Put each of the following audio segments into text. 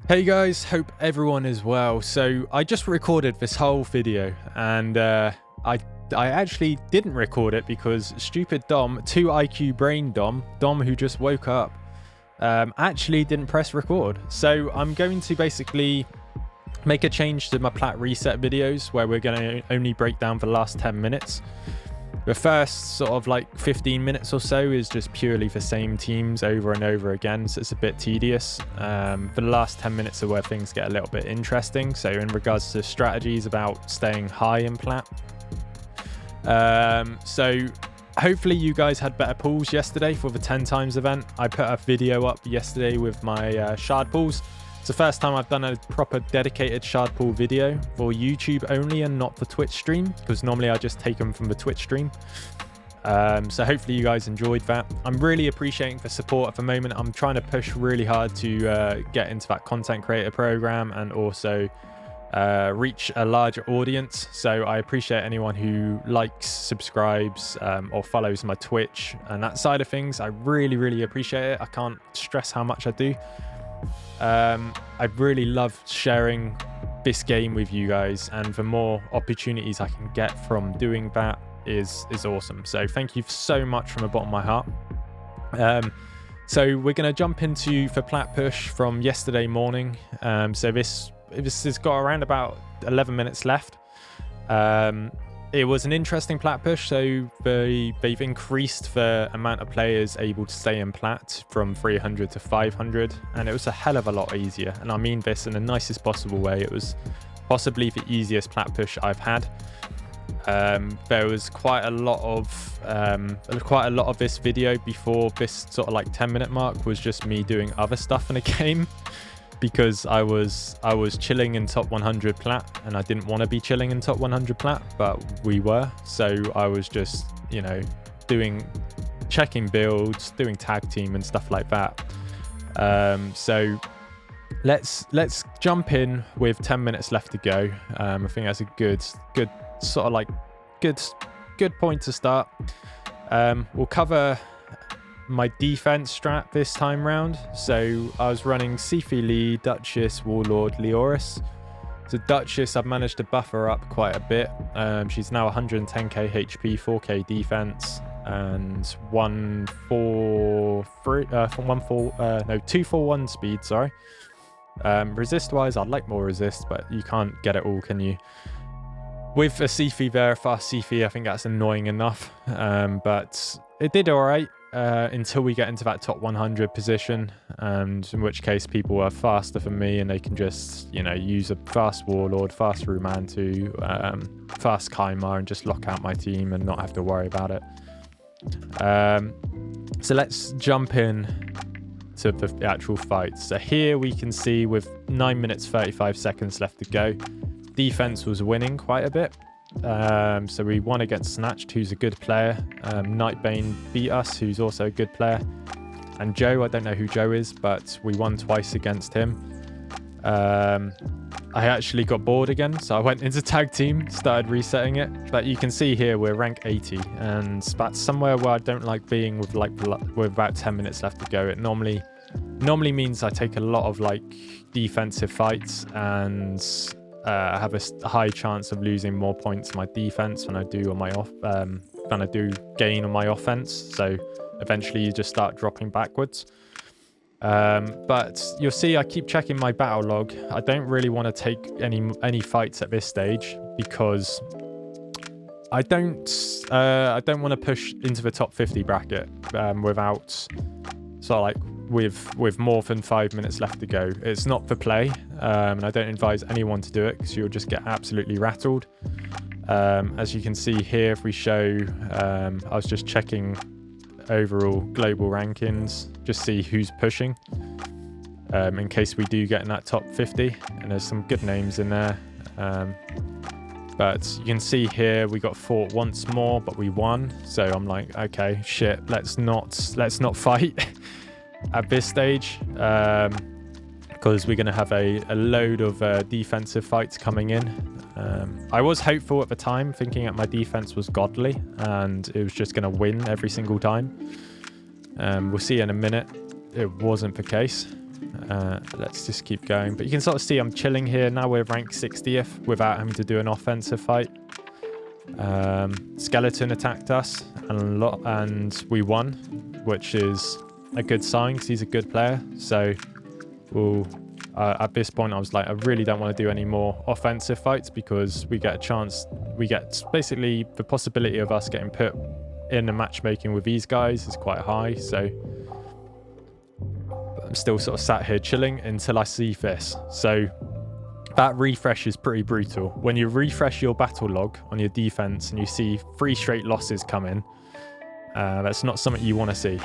Hey guys, hope everyone is well. So I just recorded this whole video and I actually didn't record it because stupid Dom, 2IQ brain Dom who just woke up, actually didn't press record. So I'm going to basically make a change to my plat reset videos where we're going to only break down for the last 10 minutes. The first sort of like 15 minutes or so is just purely the same teams over and over again, so it's a bit tedious. For the last 10 minutes are where things get a little bit interesting. So in regards to strategies about staying high in plat. So hopefully you guys had better pools yesterday for the 10 times event. I put a video up yesterday with my shard pools. It's the first time I've done a proper dedicated shard pool video for YouTube only and not for Twitch stream, because normally I just take them from the Twitch stream. So hopefully you guys enjoyed that. I'm really appreciating the support at the moment. I'm trying to push really hard to get into that content creator program and also reach a larger audience. So I appreciate anyone who likes, subscribes, or follows my Twitch and that side of things. I really appreciate it. I can't stress how much I do. I really love sharing this game with you guys, and the more opportunities I can get from doing that is awesome. So thank you so much from the bottom of my heart. So we're going to jump into the plat push from yesterday morning. So this has got around about 11 minutes left. It was an interesting plat push, so they've increased the amount of players able to stay in plat from 300 to 500, and it was a hell of a lot easier. And I mean this in the nicest possible way. It was possibly the easiest plat push I've had. There was quite a lot of this video before this sort of like 10-minute mark was just me doing other stuff in the game. Because I was chilling in top 100 plat, and I didn't want to be chilling in top 100 plat, but we were. So I was just, you know, checking builds, doing tag team and stuff like that. So let's jump in with 10 minutes left to go. I think that's a good sort of like good point to start. We'll cover my defense strat this time round. So I was running Sifi Lee, Duchess, Warlord, Leoris. So Duchess, I've managed to buff her up quite a bit. She's now 110k HP, 4k defense, and 241 speed, sorry. Resist wise, I'd like more resist, but you can't get it all, can you? With a Sifi there, fast Sifi, I think that's annoying enough. But it did all right. Until we get into that top 100 position, and in which case people are faster than me and they can just, you know, use a fast Warlord, fast Rumantu, fast Kaimar, and just lock out my team and not have to worry about it. So let's jump in to the actual fight. So here we can see with 9 minutes 35 seconds left to go, defense was winning quite a bit. So we won against Snatched, who's a good player. Nightbane beat us, who's also a good player. And Joe, I don't know who Joe is, but we won twice against him. I actually got bored again, so I went into tag team, started resetting it. But you can see here we're rank 80, and that's somewhere where I don't like being with about 10 minutes left to go. It normally means I take a lot of like defensive fights, and I have a high chance of losing more points on my defense than I do on my than I do gain on my offense. So eventually you just start dropping backwards. But you'll see I keep checking my battle log. I don't really want to take any fights at this stage because I don't want to push into the top 50 bracket without sort of like with more than 5 minutes left to go. It's not for play, and I don't advise anyone to do it because you'll just get absolutely rattled. As you can see here, if we show, I was just checking overall global rankings, just see who's pushing, in case we do get in that top 50, and there's some good names in there. But you can see here we got fought once more, but we won. So I'm like, okay, shit, let's not fight at this stage, because we're going to have a load of defensive fights coming in. I was hopeful at the time, thinking that my defense was godly and it was just going to win every single time. We'll see in a minute. It wasn't the case. Let's just keep going. But you can sort of see I'm chilling here. Now we're ranked 60th without having to do an offensive fight. Skeleton attacked us and we won, which is a good sign because he's a good player. So we'll, at this point I was like, I really don't want to do any more offensive fights because we get a chance, we get basically the possibility of us getting put in a matchmaking with these guys is quite high. So I'm still sort of sat here chilling until I see this. So that refresh is pretty brutal. When you refresh your battle log on your defense and you see 3 straight losses come in, that's not something you want to see.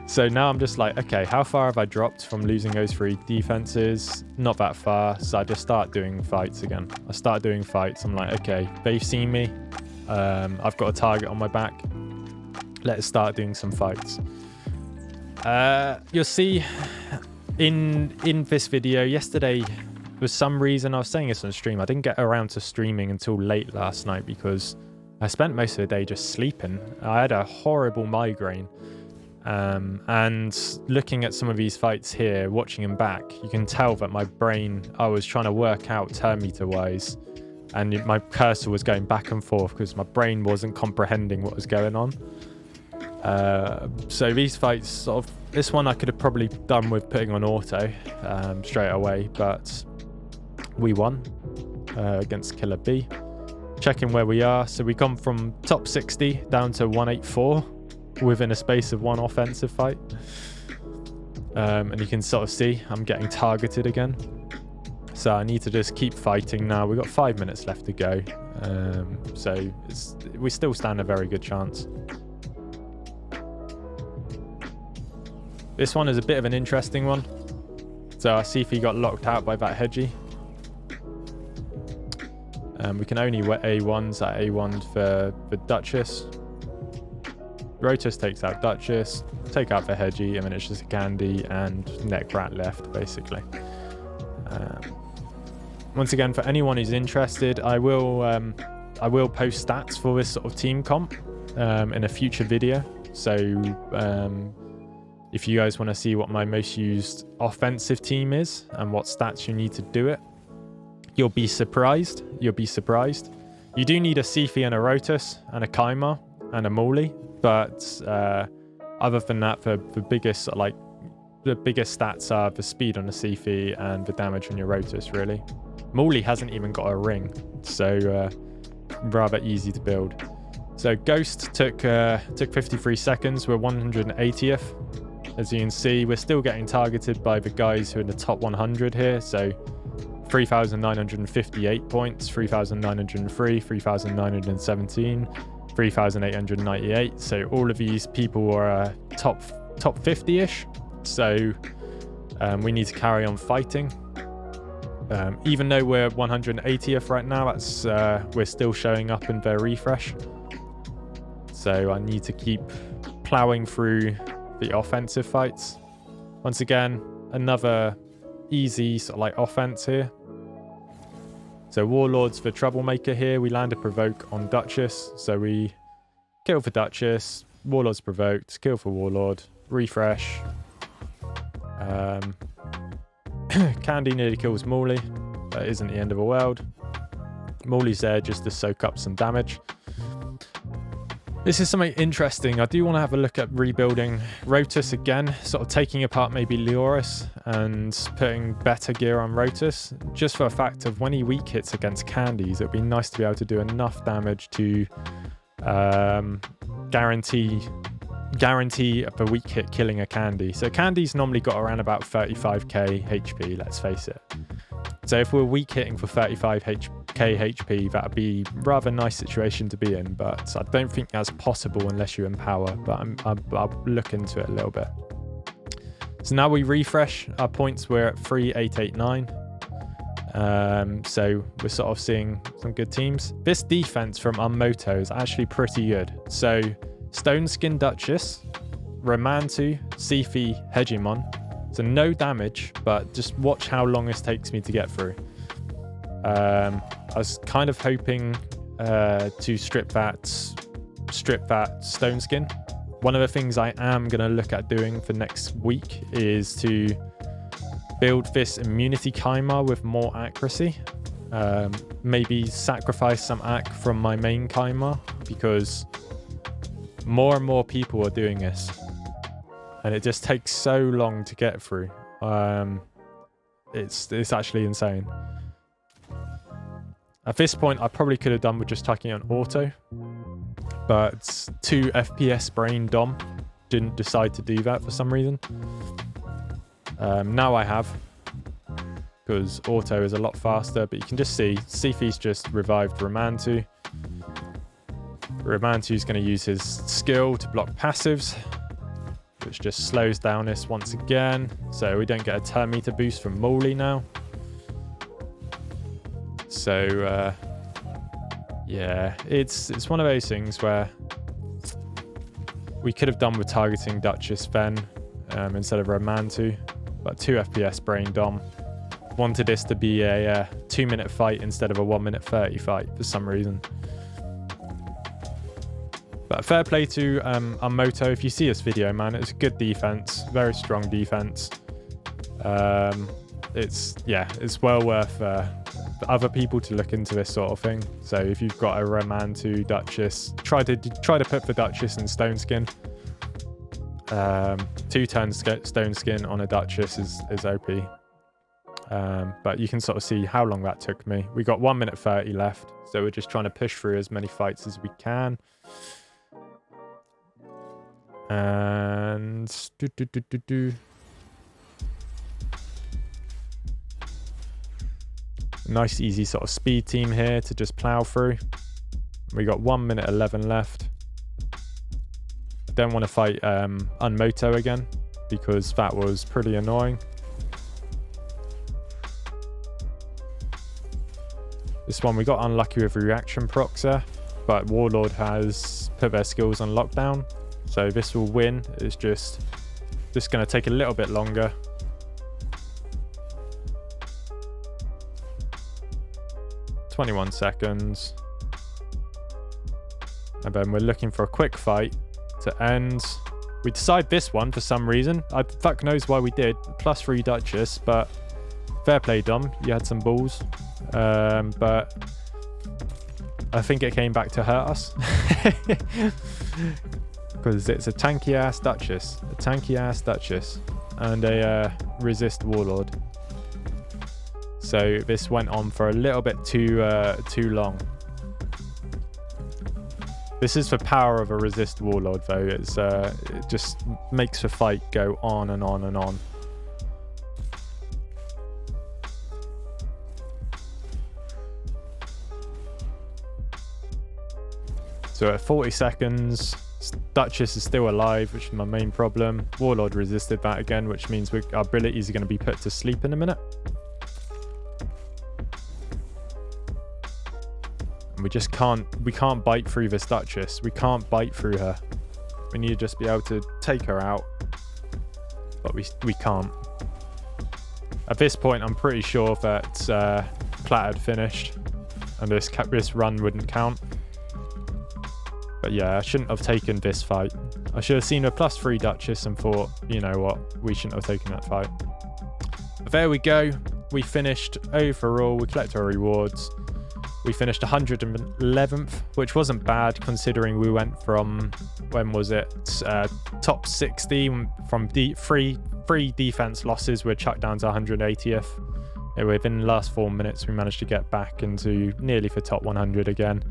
So now I'm just like, okay, how far have I dropped from losing those 3 defenses? Not that far. So I just start doing fights again. I start doing fights. I'm like, okay, they've seen me. I've got a target on my back. Let's start doing some fights. You'll see in this video yesterday, for some reason, I was saying this on stream, I didn't get around to streaming until late last night because I spent most of the day just sleeping. I had a horrible migraine. And looking at some of these fights here, watching them back, you can tell that my brain, I was trying to work out turn meter wise, and my cursor was going back and forth because my brain wasn't comprehending what was going on. So these fights, sort of, this one I could have probably done with putting on auto straight away, but we won against Killer B. Checking where we are, so we come from top 60 down to 184 within a space of 1 offensive fight. And you can sort of see I'm getting targeted again. So I need to just keep fighting now. We've got 5 minutes left to go. So we still stand a very good chance. This one is a bit of an interesting one. So I see if he got locked out by that Hedgie. We can only wet A1s at A1 for Duchess. Rotus takes out Duchess, take out the Hedgie, and then it's just a Candy and Neck Rat left, basically. Once again, for anyone who's interested, I will post stats for this sort of team comp in a future video. So if you guys want to see what my most used offensive team is and what stats you need to do it, you'll be surprised. You'll be surprised. You do need a Sifi and a Rotus and a Kaima and a Morley, but other than that, the biggest stats are the speed on the Sifi and the damage on your Rotus, really. Morley hasn't even got a ring, so rather easy to build. So Ghost took 53 seconds. We're 180th. As you can see, we're still getting targeted by the guys who are in the top 100 here. So 3,958 points, 3,903, 3,917, 3,898. So all of these people are top 50-ish. So we need to carry on fighting. Even though we're 180th right now, that's we're still showing up in their refresh. So I need to keep plowing through the offensive fights. Once again, another easy sort of like offense here. So Warlord's the troublemaker here. We land a provoke on Duchess. So we kill for Duchess. Warlord's provoked. Kill for Warlord. Refresh. Candy nearly kills Morley. That isn't the end of the world. Morley's there just to soak up some damage. This is something interesting. I do want to have a look at rebuilding Rotus again, sort of taking apart maybe Leoris and putting better gear on Rotus, just for a fact of when he weak hits against Candies, it'd be nice to be able to do enough damage to guarantee a weak hit killing a Candy. So Candy's normally got around about 35k HP, let's face it. So if we're weak hitting for 35k HP, that'd be a rather nice situation to be in, but I don't think that's possible unless you empower, but I'll look into it a little bit. So now we refresh our points. We're at 3,889. So we're sort of seeing some good teams. This defense from Unmoto is actually pretty good. So Stone Skin Duchess, Romantu, Sifi, Hegemon. So no damage, but just watch how long this takes me to get through. I was kind of hoping to strip that Stone Skin, One of the things I am going to look at doing for next week is to build this immunity Kaimar with more accuracy. Maybe sacrifice some ac from my main Kaimar, because more and more people are doing this. And it just takes so long to get through. It's actually insane. At this point, I probably could have done with just tucking it on auto. But 2 FPS brain Dom didn't decide to do that for some reason. Now I have, because auto is a lot faster, but you can just see Sifi's just revived Ramantu. Ramantu is going to use his skill to block passives, which just slows down this once again, so we don't get a turn meter boost from Morley now. So yeah, it's one of those things where we could have done with targeting Duchess then instead of Ramantu, but 2 FPS brain Dom. Wanted this to be a 2-minute fight instead of a 1-minute 30 fight for some reason. But fair play to Moto. If you see this video, man, it's good defense, very strong defense. It's well worth other people to look into this sort of thing. So if you've got a Ramantu Duchess, try to put the Duchess in Stone Skin. 2-turn Stone Skin on a Duchess is OP. But you can sort of see how long that took me. We got 1 minute 30 left, so we're just trying to push through as many fights as we can. And nice easy sort of speed team here to just plow through. We got 1 minute 11 left. I don't want to fight Unmoto again, because that was pretty annoying. This one we got unlucky with reaction procs there, but Warlord has put their skills on lockdown, so this will win. It's just going to take a little bit longer. "21 seconds. And then we're looking for a quick fight to end. We decide this one for some reason. Fuck knows why we did. +3 Duchess, but fair play, Dom. You had some balls. But I think it came back to hurt us. Because it's a tanky ass Duchess. A tanky ass Duchess. And a resist Warlord. So this went on for a little bit too long. This is the power of a resist Warlord though. It just makes the fight go on and on and on. So at 40 seconds, Duchess is still alive, which is my main problem. Warlord resisted that again, which means our abilities are going to be put to sleep in a minute. And we just can't bite through this Duchess. We can't bite through her. We need to just be able to take her out. But we can't. At this point, I'm pretty sure that Plat had finished. And this run wouldn't count. But yeah, I shouldn't have taken this fight. I should have seen a +3 Duchess and thought, you know what, we shouldn't have taken that fight. But there we go. We finished overall. We collected our rewards. We finished 111th, which wasn't bad considering we went from, when was it? Top 60 from three defense losses. We're chucked down to 180th. And within the last 4 minutes, we managed to get back into nearly for top 100 again.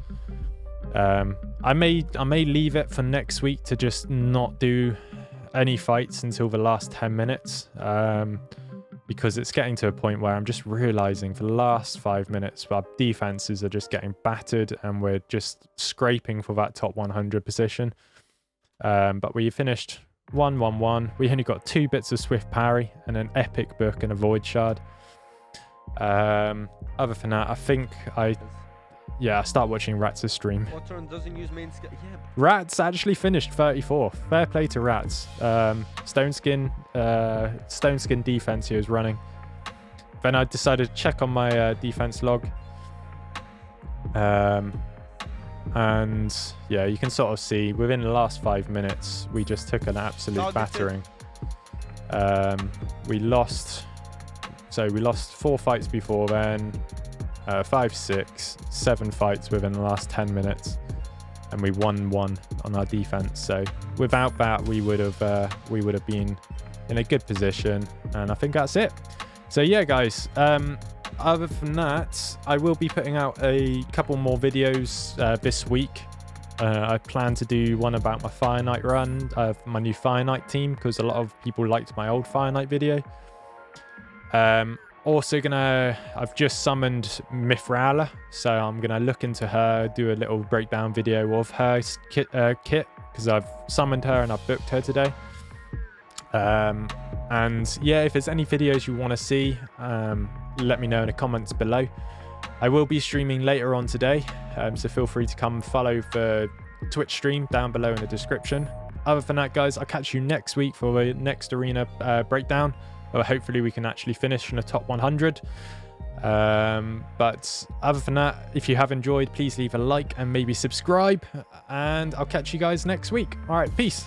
I may leave it for next week to just not do any fights until the last 10 minutes, because it's getting to a point where I'm just realizing for the last 5 minutes our defenses are just getting battered and we're just scraping for that top 100 position. But we finished 1-1-1. We only got 2 bits of swift parry and an epic book and a void shard. Other than that, I think I start watching Rats' stream. Doesn't use main skill. Yeah. Rats actually finished 34th. Fair play to Rats. Stone Skin defense he was running. Then I decided to check on my defense log. And yeah, you can sort of see within the last 5 minutes, we just took an absolute battering. We lost 4 fights before then, 5, 6, 7 fights within the last 10 minutes, and we won 1 on our defense. So without that, we would have been in a good position, and I think that's it. So yeah, guys, other than that, I will be putting out a couple more videos this week. I plan to do one about my Fire Knight run, my new Fire Knight team, because a lot of people liked my old Fire Knight video. Also I've just summoned Mithrala, so I'm gonna look into her, do a little breakdown video of her kit, because I've summoned her and I've booked her today. And yeah, if there's any videos you want to see, let me know in the comments below. I will be streaming later on today, so feel free to come follow the Twitch stream down below in the description. Other than that, guys, I'll catch you next week for the next arena breakdown, or hopefully we can actually finish in the top 100. But other than that, if you have enjoyed, please leave a like and maybe subscribe, and I'll catch you guys next week. All right, peace.